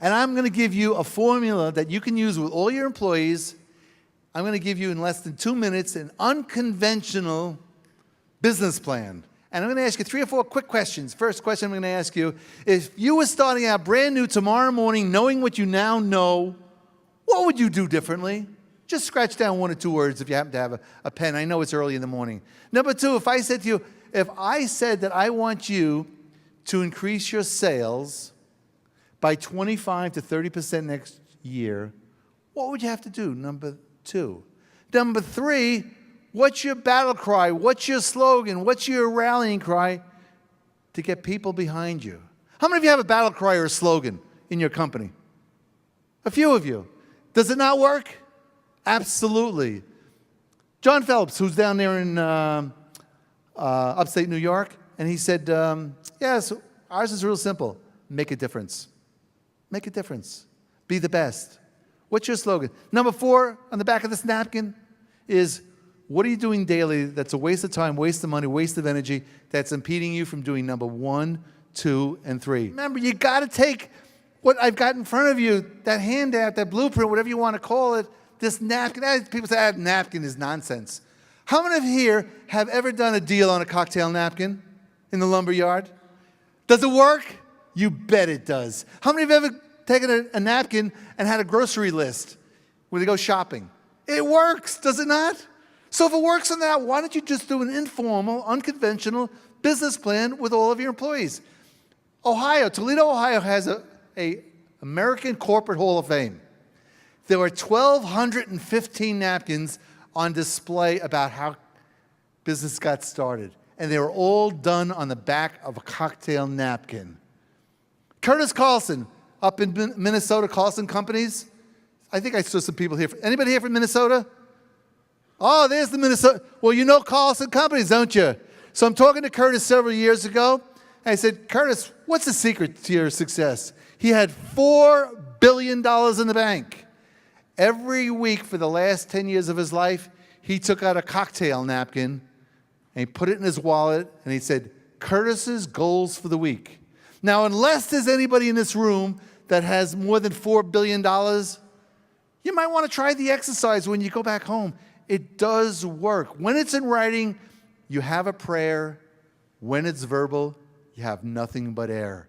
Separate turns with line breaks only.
And I'm going to give you a formula that you can use with all your employees. I'm going to give you in less than 2 minutes an unconventional business plan. And I'm going to ask you 3 or 4 quick questions. First question I'm going to ask you, if you were starting out brand new tomorrow morning, knowing what you now know, what would you do differently? Just scratch down 1 or 2 words if you happen to have a pen. I know it's early in the morning. Number 2, if I said to you, if I said that I want you to increase your sales by 25 to 30% next year, what would you have to do? Number 2. Number 3, what's your battle cry? What's your slogan? What's your rallying cry to get people behind you? How many of you have a battle cry or a slogan in your company? A few of you. Does it not work? Absolutely. John Phelps, who's down there in upstate New York, and he said, yes, ours is real simple. Make a difference. Make a difference. Be the best. What's your slogan? Number 4 on the back of this napkin is, what are you doing daily that's a waste of time, waste of money, waste of energy, that's impeding you from doing number 1, 2, and 3? Remember, you got to take what I've got in front of you, that handout, that blueprint, whatever you want to call it, this napkin. People say, napkin is nonsense. How many of you here have ever done a deal on a cocktail napkin in the lumber yard? Does it work? You bet it does. How many of you have ever taken a napkin and had a grocery list where they go shopping? It works, does it not? So if it works on that, why don't you just do an informal, unconventional business plan with all of your employees? Toledo, Ohio has a American Corporate Hall of Fame. There were 1,215 napkins on display about how business got started. And they were all done on the back of a cocktail napkin. Curtis Carlson, up in Minnesota, Carlson Companies. I think I saw some people here. Anybody here from Minnesota? Oh, there's the Minnesota. Well, you know Carlson Companies, don't you? So I'm talking to Curtis several years ago. And I said, Curtis, what's the secret to your success? He had $4 billion in the bank. Every week for the last 10 years of his life, he took out a cocktail napkin and he put it in his wallet and he said, Curtis's goals for the week. Now, unless there's anybody in this room that has more than $4 billion, you might want to try the exercise when you go back home. It does work. When it's in writing, you have a prayer. When it's verbal, you have nothing but air.